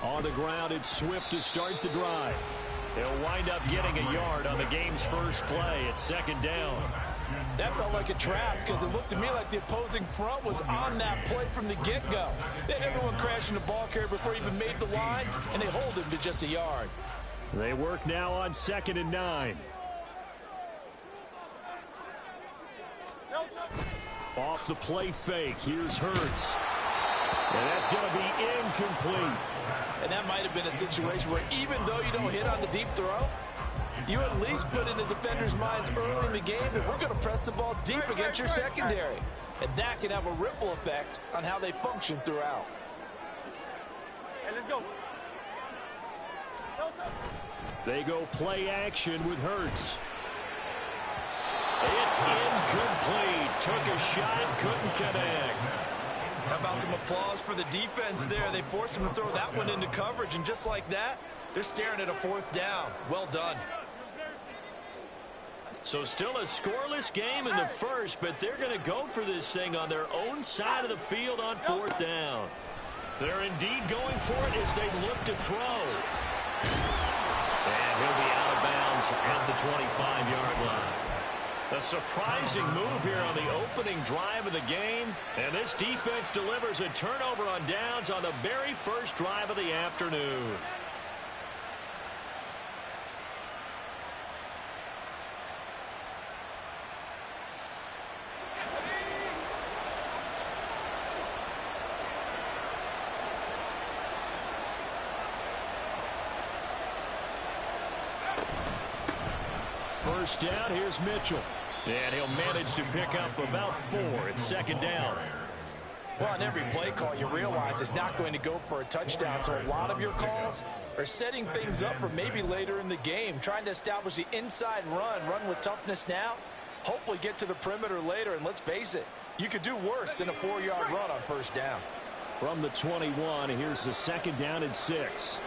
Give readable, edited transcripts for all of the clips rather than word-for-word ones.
On the ground, it's Swift to start the drive. He'll wind up getting a yard on the game's first play at second down. That felt like a trap because it looked to me like the opposing front was on that play from the get-go. They had everyone crashing the ball carrier before he even made the line, and they hold him to just a yard. They work now on 2nd and 9. Off the play fake, here's Hurts. And that's going to be incomplete. And that might have been a situation where even though you don't hit on the deep throw, you at least put in the defender's minds early in the game that we're going to press the ball deep against your secondary. And that can have a ripple effect on how they function throughout. Hey, let's go. They go play action with Hurts. It's incomplete. Took a shot, couldn't connect. How about some applause for the defense there? They forced him to throw that one into coverage, and just like that, they're staring at a 4th down. Well done. So still a scoreless game in the first, but they're going to go for this thing on their own side of the field on 4th down. They're indeed going for it as they look to throw. And he'll be out of bounds at the 25-yard line. A surprising move here on the opening drive of the game. And this defense delivers a turnover on downs on the very first drive of the afternoon. First down, here's Mitchell. And he'll manage to pick up about 4 at 2nd down. Well, on every play call, you realize it's not going to go for a touchdown. So a lot of your calls are setting things up for maybe later in the game, trying to establish the inside run with toughness now, hopefully get to the perimeter later. And let's face it, you could do worse than a 4-yard run on 1st down. From the 21, here's the 2nd down and 6.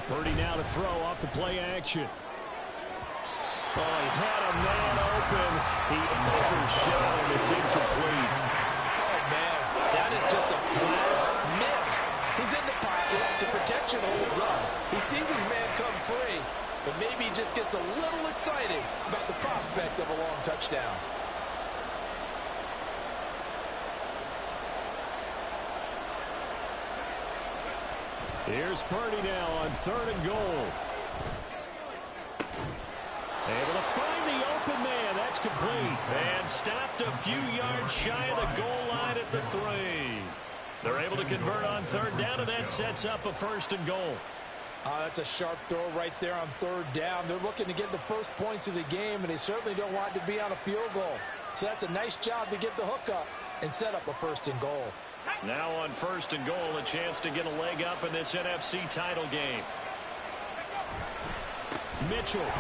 Purdy now to throw off the play action. Oh, he had a man open. He overshot him. It's incomplete. Oh, man, that is just a flat miss. He's in the pocket. The protection holds up. He sees his man come free, but maybe he just gets a little excited about the prospect of a long touchdown. Here's Purdy now on 3rd and goal. Able to find the open man. That's complete. And stopped a few yards shy of the goal line at the 3. They're able to convert on 3rd down, and that sets up a 1st and goal. That's a sharp throw right there on 3rd down. They're looking to get the first points of the game, and they certainly don't want to be on a field goal. So that's a nice job to get the hook up and set up a 1st and goal. Now on 1st and goal, a chance to get a leg up in this NFC title game. Mitchell.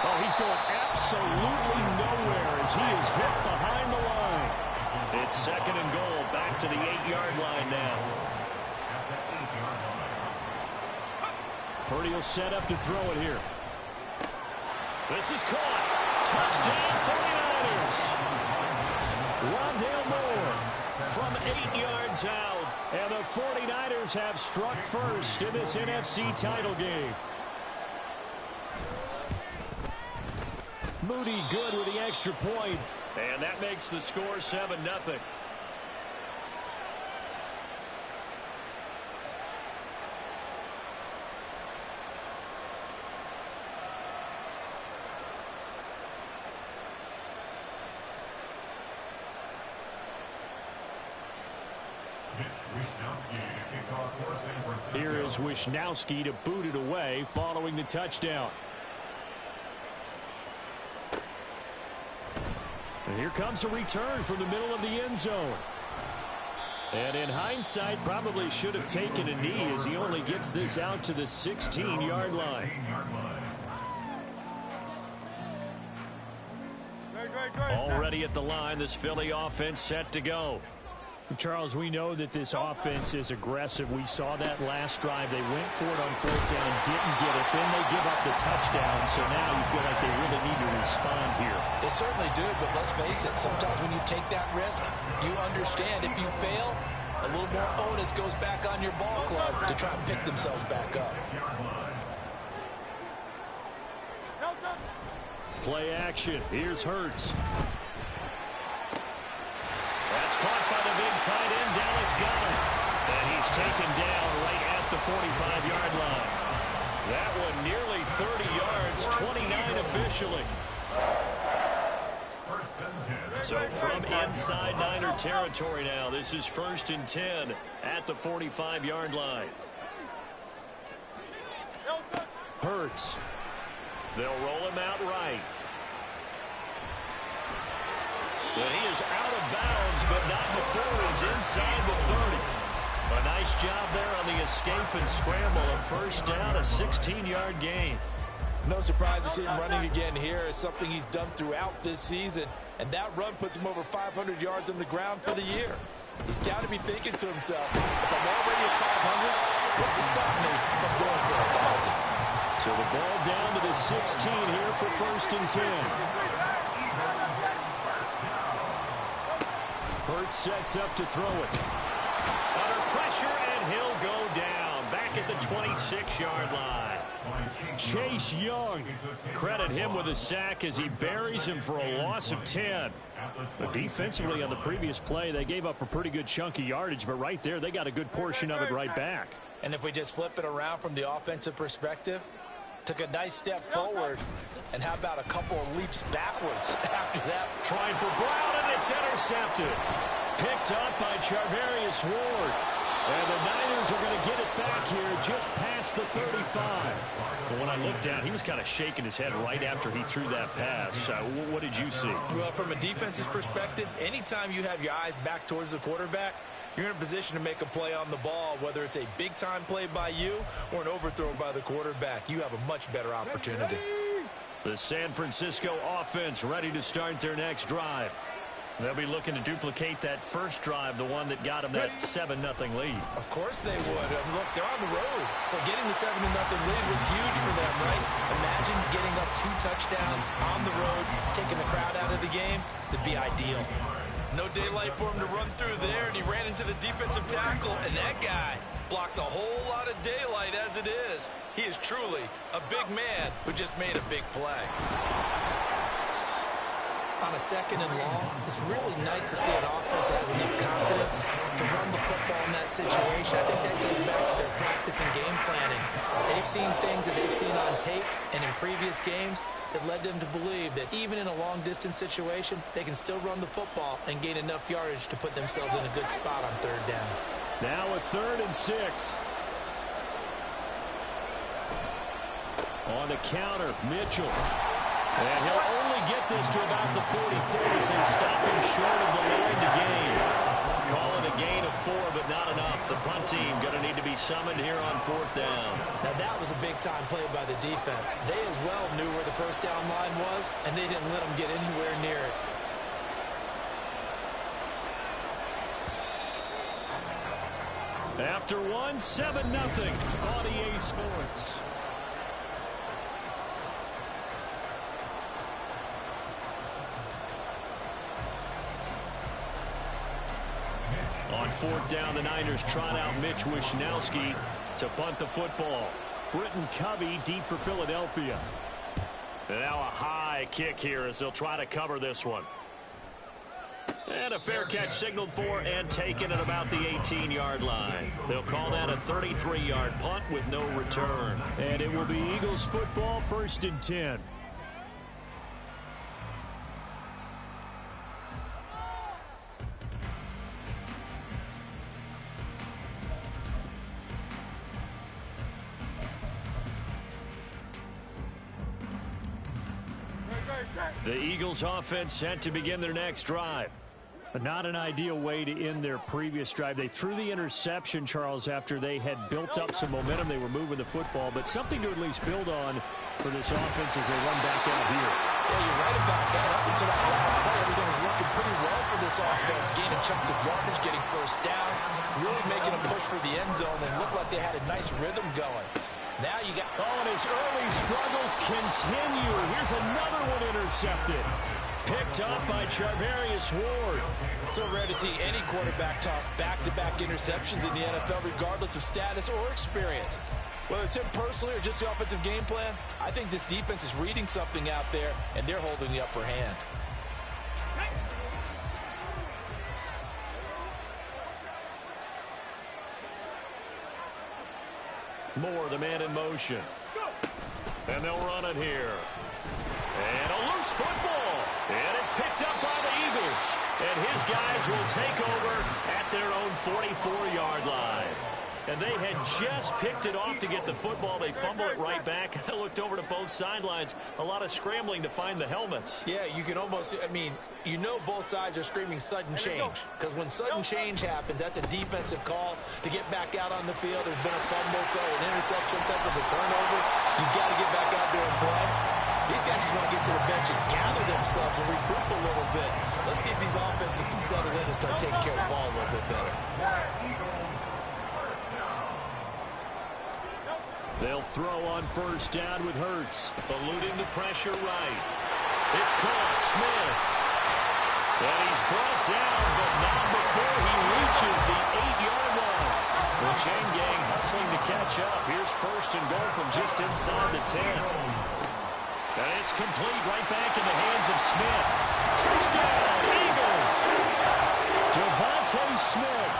Oh, he's going absolutely nowhere as he is hit behind the line. It's 2nd and goal, back to the 8-yard line now. Purdy will set up to throw it here. This is caught. Touchdown 49ers. Rondale Moore from 8 yards out. And the 49ers have struck first in this NFC title game. Moody good with the extra point. And that makes the score 7-0. Here is Wishnowski to boot it away following the touchdown. And here comes a return from the middle of the end zone. And in hindsight, probably should have taken a knee as he only gets this out to the 16-yard line. Already at the line, this Philly offense set to go. Charles, we know that this offense is aggressive. We saw that last drive. They went for it on fourth down and didn't get it. Then they give up the touchdown. So now you feel like they really need to respond here. They certainly do, but let's face it. Sometimes when you take that risk, you understand if you fail, a little more onus goes back on your ball club to try and pick themselves back up. Play action. Here's Hurts. That's caught by the big tight end, Dallas Goedert. And he's taken down right at the 45-yard line. That one nearly 30 yards, 29 officially. So from inside Niner territory now, this is 1st and 10 at the 45-yard line. Hurts. They'll roll him out right. And he is out of bounds, but not before he's inside the 30. A nice job there on the escape and scramble. A first down, a 16-yard gain. No surprise to see him running again here. It's something he's done throughout this season. And that run puts him over 500 yards on the ground for the year. He's got to be thinking to himself, if I'm already at 500, what's to stop me from going for 1,000? So the ball down to the 16 here for 1st and 10. Hurts sets up to throw it. Under pressure, and he'll go down. Back at the 26-yard line. Chase Young. Credit him with a sack as he buries him for a loss of 10. But defensively on the previous play, they gave up a pretty good chunk of yardage, but right there, they got a good portion of it right back. And if we just flip it around from the offensive perspective, took a nice step forward, and how about a couple of leaps backwards after that? Trying for Brown, and it's intercepted. Picked up by Charvarius Ward. And the Niners are going to get it back here just past the 35. But when I looked down, he was kind of shaking his head right after he threw that pass. What did you see? Well, from a defense's perspective, anytime you have your eyes back towards the quarterback, you're in a position to make a play on the ball, whether it's a big-time play by you or an overthrow by the quarterback. You have a much better opportunity. The San Francisco offense ready to start their next drive. They'll be looking to duplicate that first drive, the one that got them that 7-0 lead. Of course they would. Look, they're on the road. So getting the 7-0 lead was huge for them, right? Imagine getting up 2 touchdowns on the road, taking the crowd out of the game. That'd be ideal. No daylight for him to run through there, and he ran into the defensive tackle, and that guy blocks a whole lot of daylight as it is. He is truly a big man who just made a big play. On a 2nd and long, it's really nice to see an offense that has enough confidence to run the football in that situation. I think that goes back to their practice and game planning. They've seen things that they've seen on tape and in previous games that led them to believe that even in a long-distance situation, they can still run the football and gain enough yardage to put themselves in a good spot on 3rd down. Now a 3rd and 6. On the counter, Mitchell. And he'll only get this to about the 44 as they stop him short of the line to gain. Call it a gain of 4, but not enough. The punt team going to need to be summoned here on 4th down. Now that was a big-time play by the defense. They as well knew where the first down line was, and they didn't let them get anywhere near it. After one, 7-0 on EA Sports. On 4th down, the Niners trot out Mitch Wishnowski to punt the football. Britton Covey deep for Philadelphia. And now a high kick here as they'll try to cover this one. And a fair catch signaled for and taken at about the 18-yard line. They'll call that a 33-yard punt with no return. And it will be Eagles football, 1st and 10. The Eagles offense set to begin their next drive. But not an ideal way to end their previous drive. They threw the interception, Charles, after they had built up some momentum. They were moving the football, but something to at least build on for this offense as they run back out here. Yeah, you're right about that. Up until that last play, everything was working pretty well for this this offense gaining chunks of yardage, getting first downs, really making a push for the end zone, and looked like they had a nice rhythm going. Now you got... Oh, and his early struggles continue. Here's another one intercepted. Picked up by Charvarius Ward. So rare to see any quarterback toss back-to-back interceptions in the NFL, regardless of status or experience. Whether it's him personally or just the offensive game plan, I think this defense is reading something out there, and they're holding the upper hand. Moore, the man in motion. And they'll run it here. And a loose football. And it's picked up by the Eagles. And his guys will take over at their own 44-yard line. And they had just picked it off to get the football. They fumble it right back. I looked over to both sidelines. A lot of scrambling to find the helmets. Yeah, you can almost, I mean, you know both sides are screaming sudden change. Because when sudden change happens, that's a defensive call to get back out on the field. There's been a fumble, so an interception, type of a turnover. You've got to get back out there and play. These guys just want to get to the bench and gather themselves and regroup a little bit. Let's see if these offenses can settle in and start taking care of the ball a little bit better. They'll throw on first down with Hurts, eluding the pressure right. It's caught, Smith. And he's brought down, but not before he reaches the 8-yard line. The chain gang hustling to catch up. Here's first and goal from just inside the 10. And it's complete right back in the hands of Smith. Touchdown, Eagles! Devontae Smith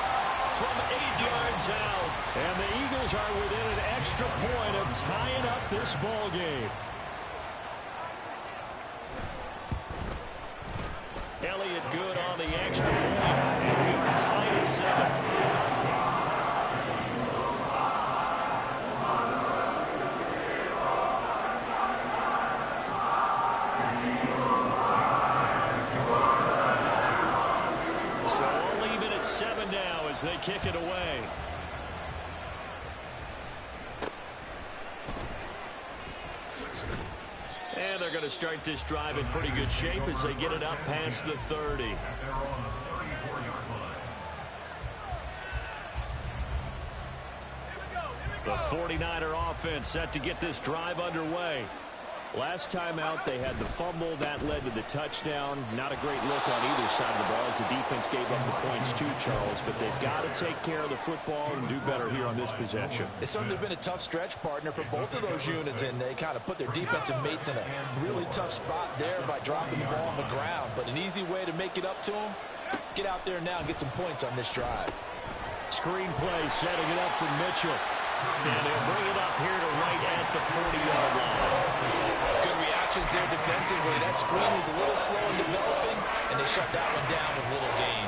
from 8 yards out. And the Eagles are within an extra point of tying up this ball game. Elliott good on the extra point. And we are tied at 7. As they kick it away. And they're going to start this drive in pretty good shape as they get it up past the 30. The 49er offense set to get this drive underway. Last time out, they had the fumble. That led to the touchdown. Not a great look on either side of the ball as the defense gave up the points too, Charles. But they've got to take care of the football and do better here on this possession. It's certainly been a tough stretch, partner, for both of those units, and they kind of put their defensive mates in a really tough spot there by dropping the ball on the ground. But an easy way to make it up to them, get out there now and get some points on this drive. Screen play, setting it up for Mitchell. And they'll bring it up here to right at the 40-yard line. Good reactions there defensively. That screen was a little slow in developing, and they shut that one down with little gain.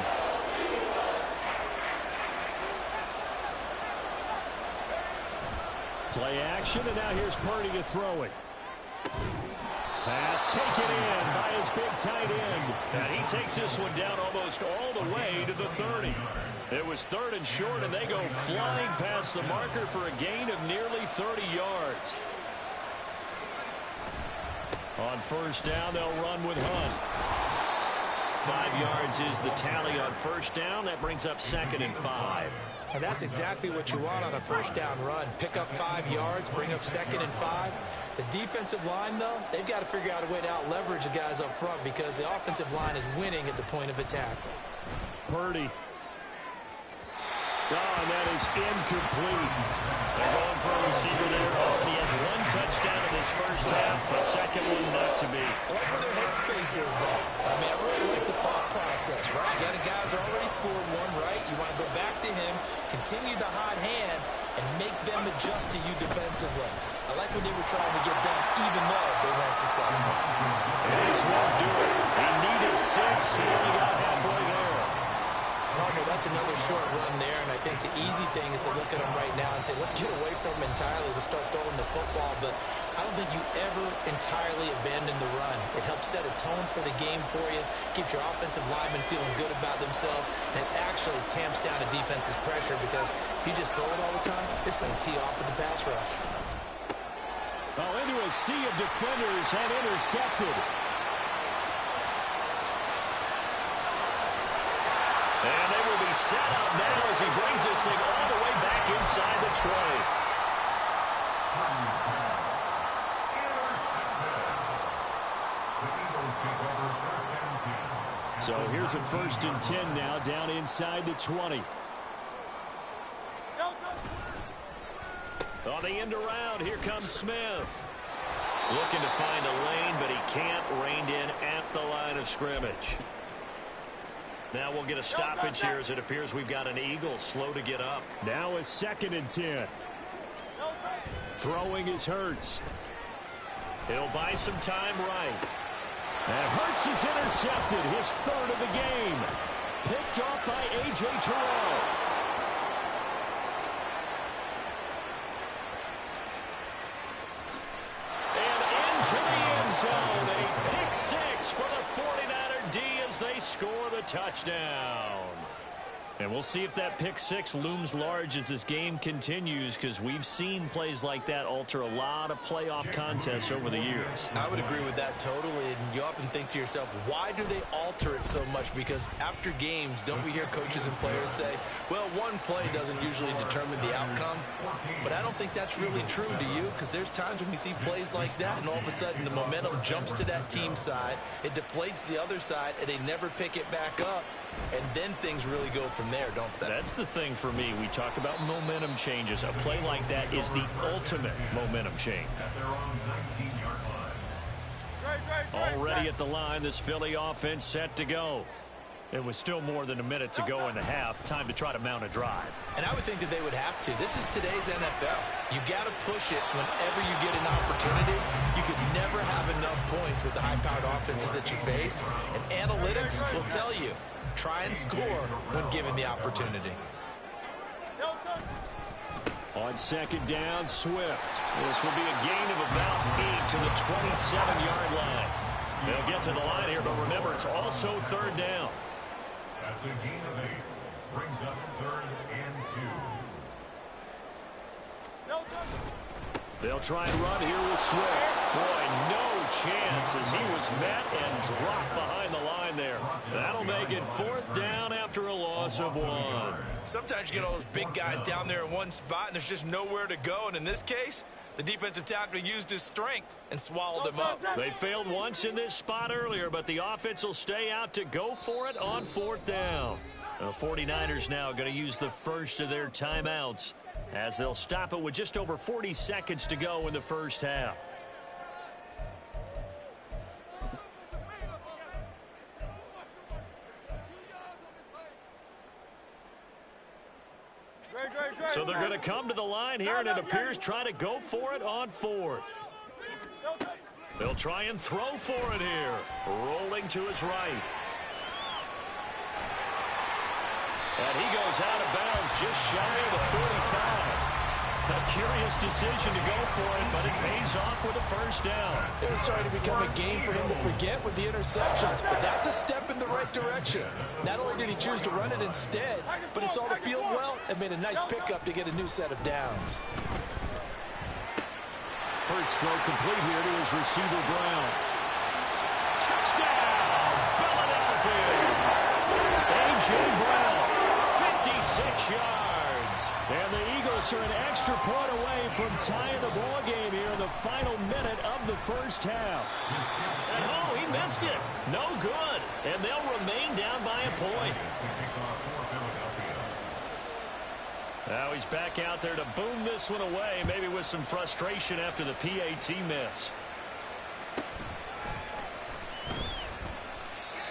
Play action, and now here's Purdy to throw it. Pass taken in by his big tight end. And he takes this one down almost all the way to the 30. It was 3rd and short, and they go flying past the marker for a gain of nearly 30 yards. On first down, they'll run with Hunt. 5 yards is the tally on first down. That brings up 2nd and 5. And that's exactly what you want on a first down run. Pick up 5 yards, bring up 2nd and 5. The defensive line, though, they've got to figure out a way to out-leverage the guys up front because the offensive line is winning at the point of attack. Purdy. Oh, and that is incomplete. They're going for a receiver there. Oh, and he has 1 touchdown in this first half. A second one not to be. I like where their headspace is, though. I mean, I really like the thought process, right? You got a guy who's already scored 1, right? You want to go back to him, continue the hot hand, and make them adjust to you defensively. I like what they were trying to get done, even though they weren't successful. And this won't do it. He needed 6. He only got halfway there. Partner, that's another short run there, and I think the easy thing is to look at him right now and say, let's get away from him entirely to start throwing the football, but I don't think you ever entirely abandon the run. It helps set a tone for the game for you, keeps your offensive linemen feeling good about themselves, and it actually tamps down a defense's pressure because if you just throw it all the time, it's going to tee off with the pass rush. Oh, into a sea of defenders and intercepted. set up now as he brings this thing all the way back inside the 20. So here's a 1st and 10 now, down inside the 20. On the end around, here comes Smith. Looking to find a lane, but he can't. Reined in at the line of scrimmage. Now we'll get a stoppage here as it appears we've got an Eagle slow to get up. Now a 2nd and 10. Throwing is Hurts. He'll buy some time right. And Hurts is intercepted, his 3rd of the game. Picked off by A.J. Terrell. To the end zone, a pick 6 for the 49er D as they score the touchdown. And we'll see if that pick 6 looms large as this game continues, because we've seen plays like that alter a lot of playoff contests over the years. I would agree with that totally, and you often think to yourself, why do they alter it so much? Because after games, don't we hear coaches and players say, well, one play doesn't usually determine the outcome? But I don't think that's really true, do you? Because there's times when we see plays like that, and all of a sudden the momentum jumps to that team side, it deflates the other side, and they never pick it back up. And then things really go from there, don't they? That's the thing for me. We talk about momentum changes. A play like that is the ultimate momentum change. Already at the line, this Philly offense set to go. It was still more than a minute to go in the half. Time to try to mount a drive. And I would think that they would have to. This is today's NFL. You got to push it whenever you get an opportunity. You could never have enough points with the high-powered offenses that you face. And analytics will tell you, try and score when given the opportunity. On 2nd down, Swift. This will be a gain of about 8 to the 27-yard line. They'll get to the line here, but remember, it's also 3rd down. That's a gain of 8. Brings up 3rd and 2. They'll try and run here with Swift. Boy, no chance as he was met and dropped behind the line there. That'll make it 4th down after a loss of 1. Sometimes you get all those big guys down there in one spot, and there's just nowhere to go. And in this case, the defensive tackle used his strength and swallowed him up. They failed once in this spot earlier, but the offense will stay out to go for it on 4th down. The 49ers now going to use the first of their timeouts as they'll stop it with just over 40 seconds to go in the first half. So they're going to come to the line here, and it appears trying to go for it on 4th. They'll try and throw for it here. Rolling to his right. And he goes out of bounds just shy of the 45. A curious decision to go for it, but it pays off with a 1st down. It was starting to become a game for him to forget with the interceptions, but that's a step in the right direction. Not only did he choose to run it instead, but he saw the field well and made a nice pickup to get a new set of downs. Hurts throw complete here to his receiver, Brown. Touchdown, Philadelphia! A.J. Brown, 56 yards. And the Eagles are an extra point away from tying the ball game here in the final minute of the first half. And oh, he missed it. No good. And they'll remain down by a point. Now he's back out there to boom this one away, maybe with some frustration after the PAT miss.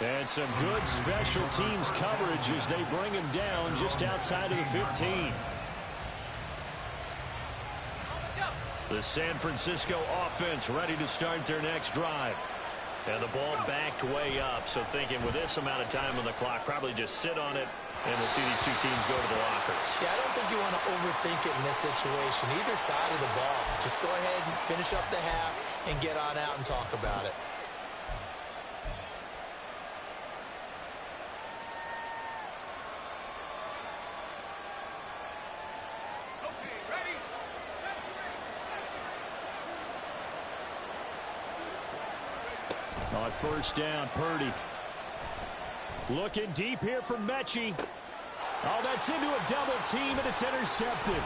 And some good special teams coverage as they bring him down just outside of the 15. The San Francisco offense ready to start their next drive. And the ball backed way up, so thinking with this amount of time on the clock, probably just sit on it, and we'll see these two teams go to the lockers. Yeah, I don't think you want to overthink it in this situation, either side of the ball. Just go ahead and finish up the half and get on out and talk about it. On 1st down, Purdy. Looking deep here for Mechie. Oh, that's into a double team, and it's intercepted.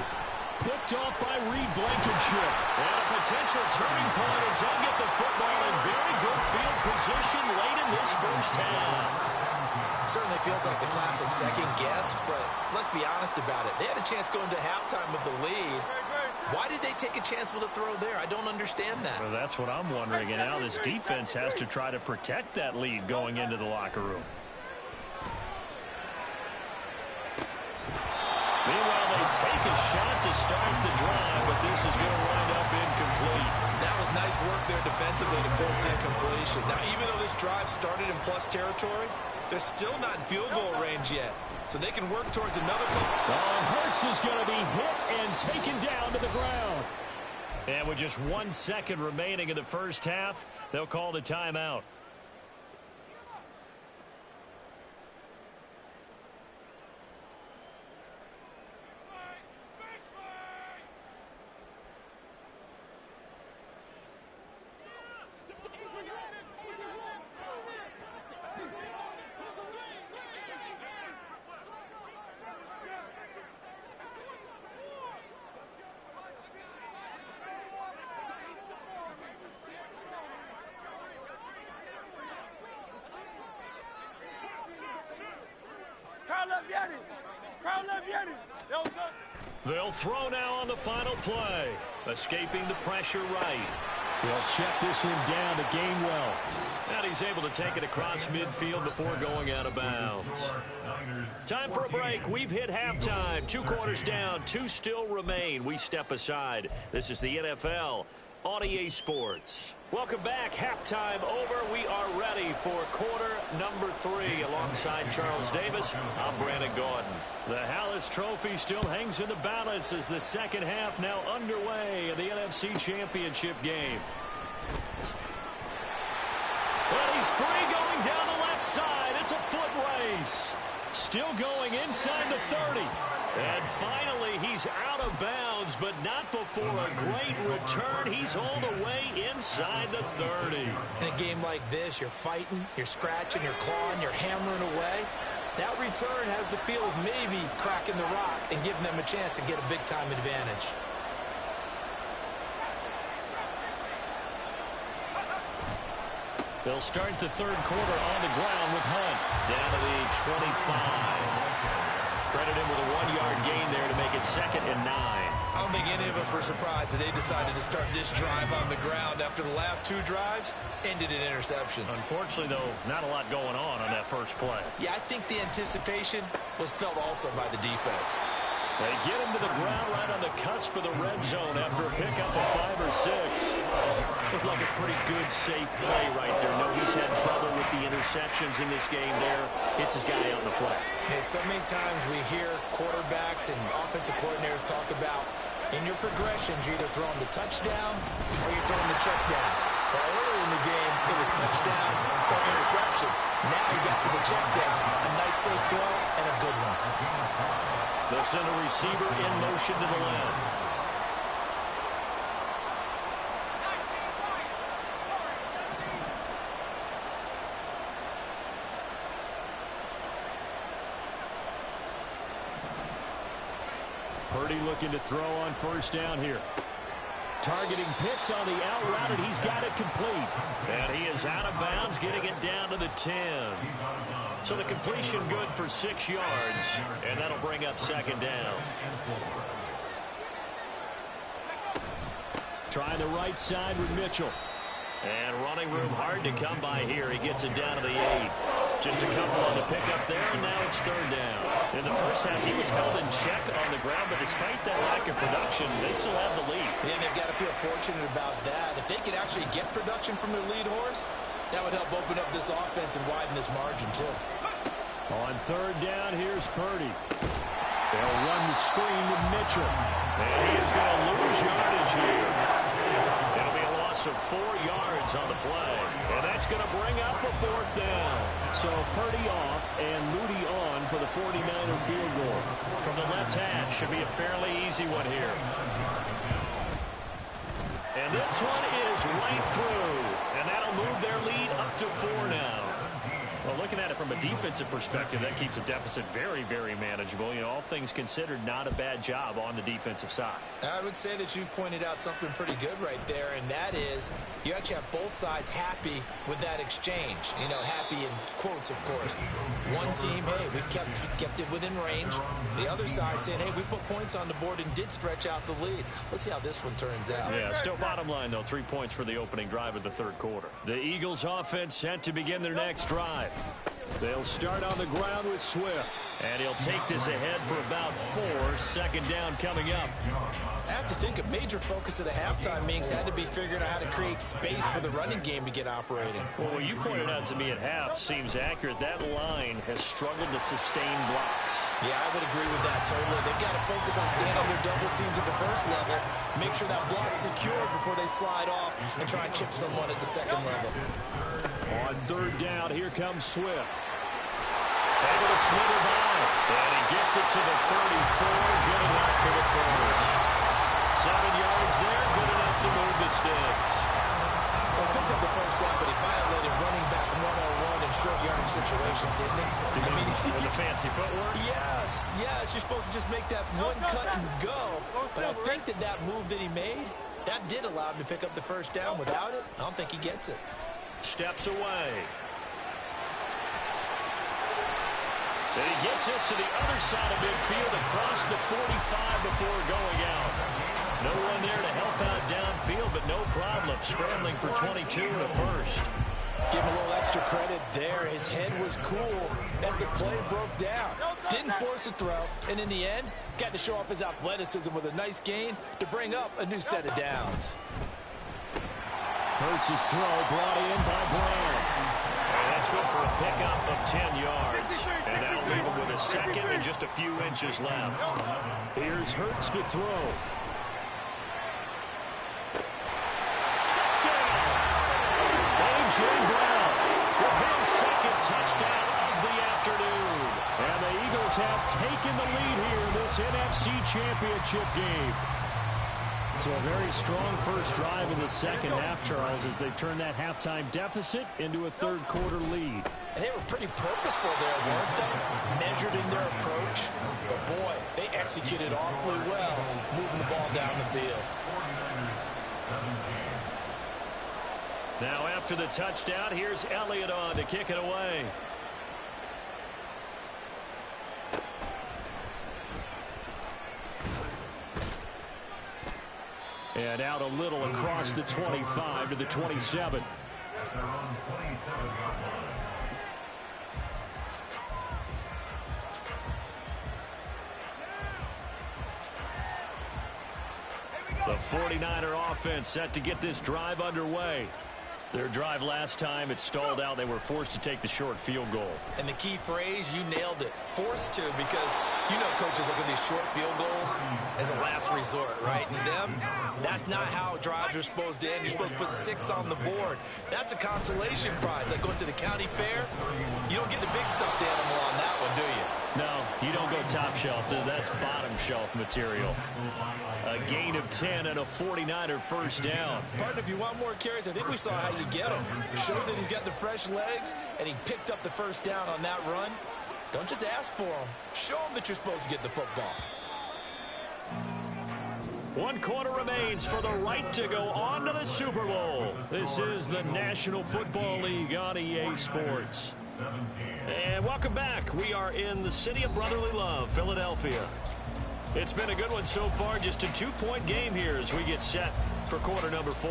Picked off by Reed Blankenship. And a potential turning point as they'll get the football in very good field position late in this first half. Certainly feels like the classic second guess, but let's be honest about it. They had a chance going to halftime with the lead. Why did they take a chance with a throw there? I don't understand that. Well, that's what I'm wondering. And now this defense has to try to protect that lead going into the locker room. Meanwhile, they take a shot to start the drive, but this is going to wind up incomplete. That was nice work there defensively to force incompletion. Now, even though this drive started in plus territory, they're still not in field goal range yet. So they can work towards another play. Oh, Hurts is going to be hit and taken down to the ground. And with just 1 second remaining in the first half, they'll call the timeout. They'll throw now on the final play. Escaping the pressure right. They'll check this one down to Gainwell. And he's able to take it across midfield before going out of bounds. Time for a break. We've hit halftime. 2 quarters down. 2 still remain. We step aside. This is the NFL on EA Sports. Welcome back. Halftime over. We are ready for quarter number 3. Alongside Charles Davis, I'm Brandon Gordon. The Hallis Trophy still hangs in the balance as the second half now underway in the NFC Championship game. Well, he's free going down the left side. It's a foot race. Still going inside the 30. And finally, he's out of bounds, but not before a great return. He's all the way inside the 30. In a game like this, you're fighting, you're scratching, you're clawing, you're hammering away. That return has the feel of maybe cracking the rock and giving them a chance to get a big-time advantage. They'll start the third quarter on the ground with Hunt. Down to the 25. Credit him with a 1-yard gain there to make it 2nd and 9. I don't think any of us were surprised that they decided to start this drive on the ground after the last 2 drives ended in interceptions. Unfortunately, though, not a lot going on that first play. Yeah, I think the anticipation was felt also by the defense. They get him to the ground right on the cusp of the red zone after a pickup of 5 or 6. Looked like a pretty good, safe play right there. No, he's had trouble with the interceptions in this game there. Hits his guy out in the flat. Yeah, so many times we hear quarterbacks and offensive coordinators talk about in your progressions, you're either throwing the touchdown or you're throwing the check down. But earlier in the game, it was touchdown or interception. Now he got to the check down. A nice, safe throw and a good one. They'll send a receiver in motion to the left. Purdy looking to throw on first down here. Targeting Pitts on the out route, and he's got it complete. And he is out of bounds, getting it down to the 10. So the completion good for 6 yards, and that'll bring up 2nd down. Try the right side with Mitchell. And running room hard to come by here. He gets it down to the 8. Just a couple on the pickup there, and now it's 3rd down. In the first half, he was held in check on the ground, but despite that lack of production, they still have the lead. And they've got to feel fortunate about that. If they could actually get production from their lead horse, that would help open up this offense and widen this margin, too. On 3rd down, here's Purdy. They'll run the screen with Mitchell. And he is going to lose yardage here. It'll be a loss of 4 yards on the play. And that's going to bring up a 4th down. So Purdy off and Moody on for the 49er field goal. From the left hash, should be a fairly easy one here. And this one is right through. And that'll move their lead up to 4 now. Well, looking at it from a defensive perspective, that keeps the deficit very, very manageable. You know, all things considered, not a bad job on the defensive side. I would say that you've pointed out something pretty good right there, and that is you actually have both sides happy with that exchange. You know, happy in quotes, of course. One team, hey, we've kept it within range. The other side saying, hey, we put points on the board and did stretch out the lead. Let's see how this one turns out. Yeah, still bottom line, though, 3 points for the opening drive of the third quarter. The Eagles offense set to begin their next drive. They'll start on the ground with Swift. And he'll take this ahead for about 4. Second down coming up. I have to think a major focus of the halftime meetings had to be figuring out how to create space for the running game to get operating. Well, what you pointed out to me at half seems accurate. That line has struggled to sustain blocks. Yeah, I would agree with that totally. They've got to focus on staying on their double teams at the first level, make sure that block's secured before they slide off and try and chip someone at the second level. On third down, here comes Swift. Able to slither by. And he gets it to the 34. Good enough for the first. 7 yards there. Good enough to move the sticks. Well, he picked up the first down, but he violated running back 101 in short yardage situations, didn't he? I mean, with the fancy footwork? Yes. You're supposed to just make that one cut and go. But I think that move that he made, that did allow him to pick up the first down. Without it, I don't think he gets it. Steps away. And he gets this to the other side of midfield across the 45 before going out. No one there to help out downfield, but no problem. Scrambling for 22 and a first. Give him a little extra credit there. His head was cool as the play broke down. Didn't force a throw, and in the end, got to show off his athleticism with a nice gain to bring up a new set of downs. Hurts' throw brought in by Bland. And that's good for a pickup of 10 yards. And that'll leave him with a second and just a few inches left. Here's Hurts to throw. Touchdown! A.J. Brown with his second touchdown of the afternoon. And the Eagles have taken the lead here in this NFC Championship game. So a very strong first drive in the second half, Charles, as they've turned that halftime deficit into a third quarter lead. And they were pretty purposeful there, weren't they? Measured in their approach. But boy, they executed awfully well, moving the ball down the field. Now after the touchdown, here's Elliott on to kick it away. And out a little across the 25 to the 27. The 49er offense set to get this drive underway. Their drive last time, it stalled out. They were forced to take the short field goal. And the key phrase, you nailed it. Forced to, because you know coaches look at these short field goals as a last resort, right? To them, that's not how drives are supposed to end. You're supposed to put 6 on the board. That's a consolation prize. Like going to the county fair, you don't get the big stuffed animal on that one, do you? No, you don't go top shelf. That's bottom shelf material. A gain of 10 and a 49er first down. Partner, if you want more carries, I think we saw how you get them. Showed that he's got the fresh legs, and he picked up the first down on that run. Don't just ask for them. Show them that you're supposed to get the football. 1 quarter remains for the right to go on to the Super Bowl. This is the National Football League on EA Sports. And welcome back. We are in the city of brotherly love, Philadelphia. It's been a good one so far. Just a 2-point game here as we get set for quarter number 4.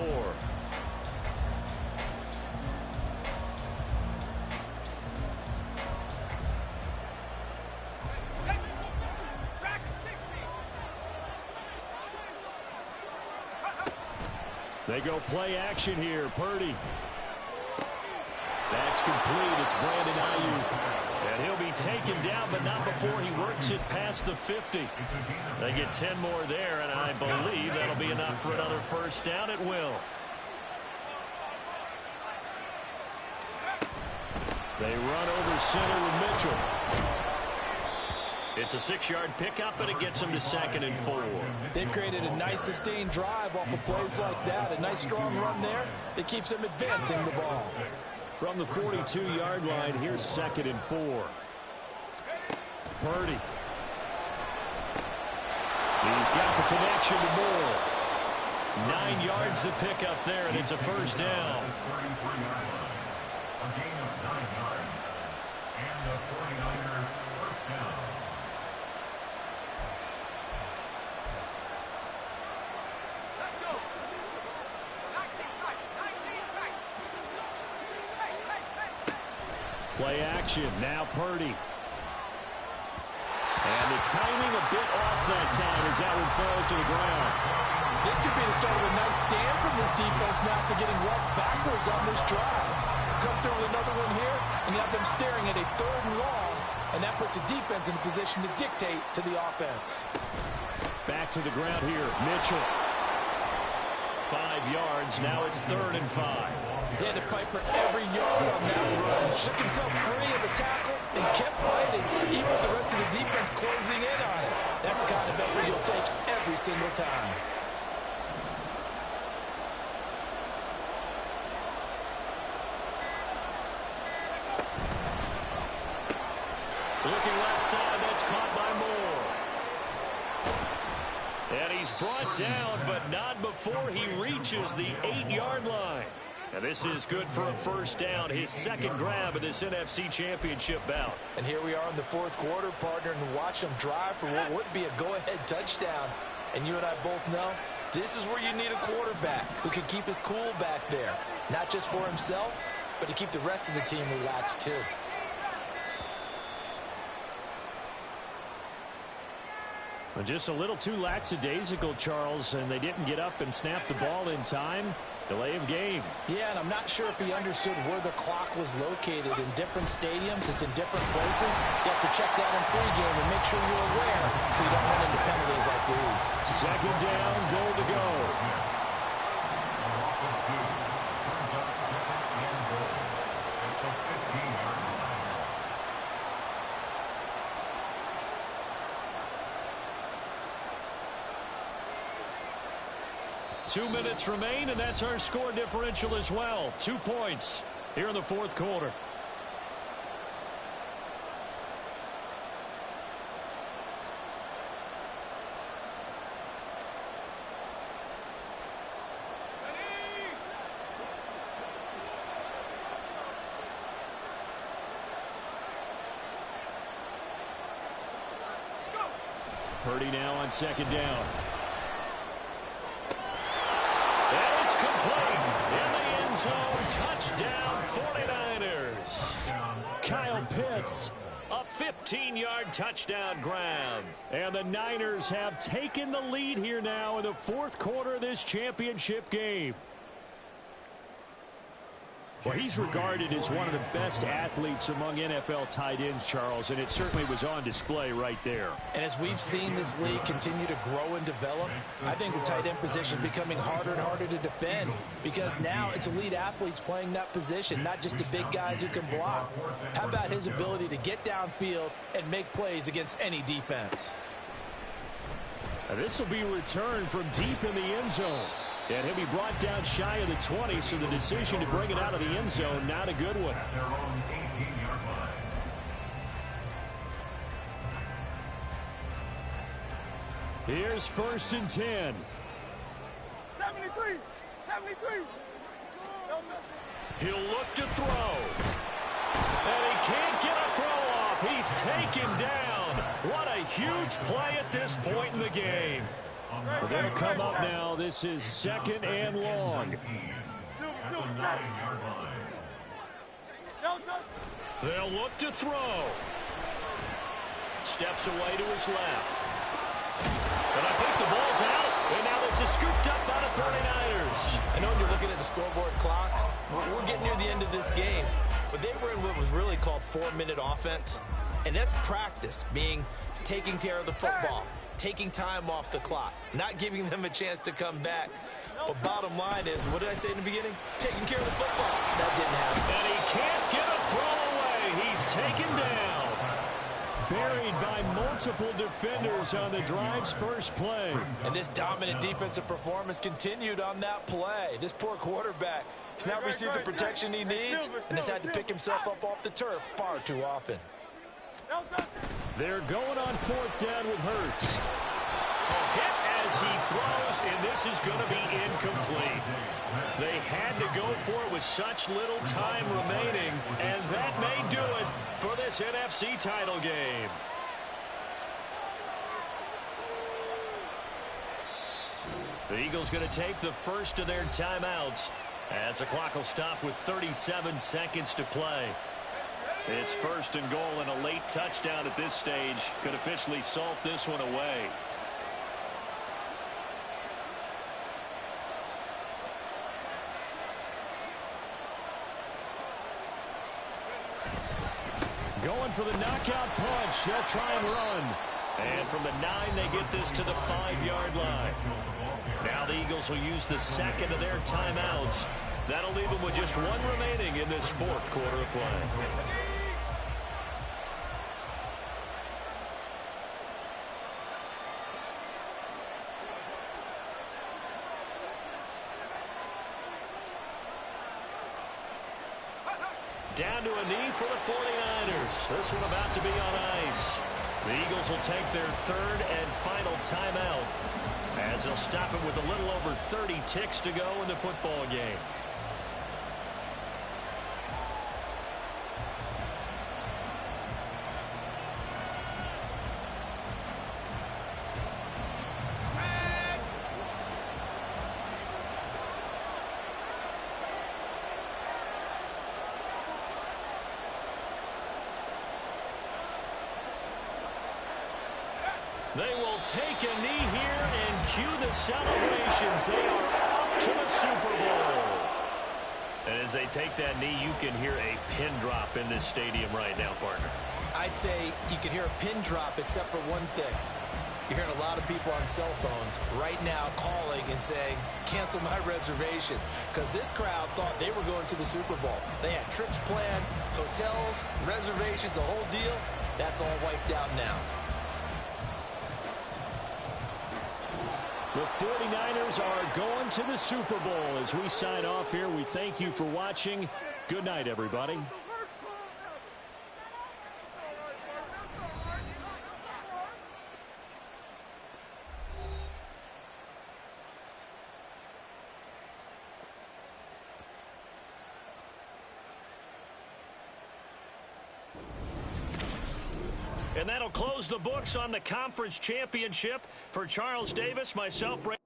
They go play action here. Purdy. That's complete. It's Brandon Ayuk. And he'll be taken down, but not before he works it past the 50. They get 10 more there, and I believe that'll be enough for another first down. It will. They run over center with Mitchell. It's a 6-yard pickup, and it gets them to 2nd and 4. They've created a nice sustained drive off of plays like that. A nice strong run there that keeps them advancing the ball. From the 42-yard line, here's 2nd and 4. Purdy. He's got the connection to Moore. 9 yards to pick up there, and it's a first down. A gain of 9 yards. And a 49er first down. Let's go. 19 tight. 19 tight. Pace. Play action. Now Purdy. And the timing a bit off that time as that one falls to the ground. This could be the start of a nice stand from this defense now after getting walked backwards on this drive. Come through with another one here, and you have them staring at a 3rd and long, and that puts the defense in a position to dictate to the offense. Back to the ground here. Mitchell. 5 yards. Now it's 3rd and 5. He had to fight for every yard on that run. Shook himself free of the tackle and kept fighting, even with the rest of the defense closing in on it. That's the kind of effort you'll take every single time. Looking left side, that's caught by Moore. And he's brought down, but not before he reaches the 8-yard line. And this is good for a first down, his 2nd grab of this NFC Championship bout. And here we are in the 4th quarter, partner, and watch them drive for what would be a go-ahead touchdown. And you and I both know this is where you need a quarterback who can keep his cool back there. Not just for himself, but to keep the rest of the team relaxed too. Just a little too lackadaisical, Charles, and they didn't get up and snap the ball in time. Delay of game. Yeah, and I'm not sure if he understood where the clock was located. In different stadiums, it's in different places. You have to check that in pregame and make sure you're aware so you don't run into penalties like these. 2nd down, goal to go. Russell 2 brings up 2nd and goal at the 15-yard line. 2 minutes remain, and that's our score differential as well. 2 points here in the 4th quarter. Purdy now on 2nd down. And it's complete in the end zone. Touchdown 49ers. Kyle Pitts, a 15-yard touchdown grab. And the Niners have taken the lead here now in the 4th quarter of this championship game. Well, he's regarded as one of the best athletes among NFL tight ends, Charles, and it certainly was on display right there. And as we've seen this league continue to grow and develop, I think the tight end position is becoming harder and harder to defend because now it's elite athletes playing that position, not just the big guys who can block. How about his ability to get downfield and make plays against any defense? This will be returned from deep in the end zone. And he'll be brought down shy of the 20, so the decision to bring it out of the end zone, not a good one. At their own 18-yard line. Here's 1st and 10. 73. 73. He'll look to throw. And he can't get a throw off. He's taken down. What a huge play at this point in the game. We're going to come up now. This is 2nd and long. At the 9-yard line. They'll look to throw. Steps away to his left. And I think the ball's out. And now this is scooped up by the 49ers. I know when you're looking at the scoreboard clock, we're getting near the end of this game. But they were in what was really called 4-minute offense. And that's practice, being taking care of the football, taking time off the clock, not giving them a chance to come back. But bottom line is, what did I say in the beginning? Taking care of the football. That didn't happen. And he can't get a throw away. He's taken down. Buried by multiple defenders on the drive's first play. And this dominant defensive performance continued on that play. This poor quarterback He's not received the protection he needs and has had to pick himself up off the turf far too often. They're going on 4th down with Hurts. Hit as he throws, and this is going to be incomplete. They had to go for it with such little time remaining, and that may do it for this NFC title game. The Eagles going to take the first of their timeouts as the clock will stop with 37 seconds to play. It's 1st and goal, and a late touchdown at this stage could officially salt this one away. Going for the knockout punch. They'll try and run. And from the 9, they get this to the 5-yard line. Now the Eagles will use the second of their timeouts. That'll leave them with just one remaining in this 4th quarter of play. Down to a knee for the 49ers. This one about to be on ice. The Eagles will take their 3rd and final timeout as they'll stop it with a little over 30 ticks to go in the football game. They will take a knee here and cue the celebrations. They are off to the Super Bowl. And as they take that knee, you can hear a pin drop in this stadium right now, partner. I'd say you can hear a pin drop except for one thing. You're hearing a lot of people on cell phones right now calling and saying, cancel my reservation, because this crowd thought they were going to the Super Bowl. They had trips planned, hotels, reservations, the whole deal. That's all wiped out now. The 49ers are going to the Super Bowl. As we sign off here, we thank you for watching. Good night, everybody. And that'll close the books on the conference championship for Charles Davis, myself, Brady.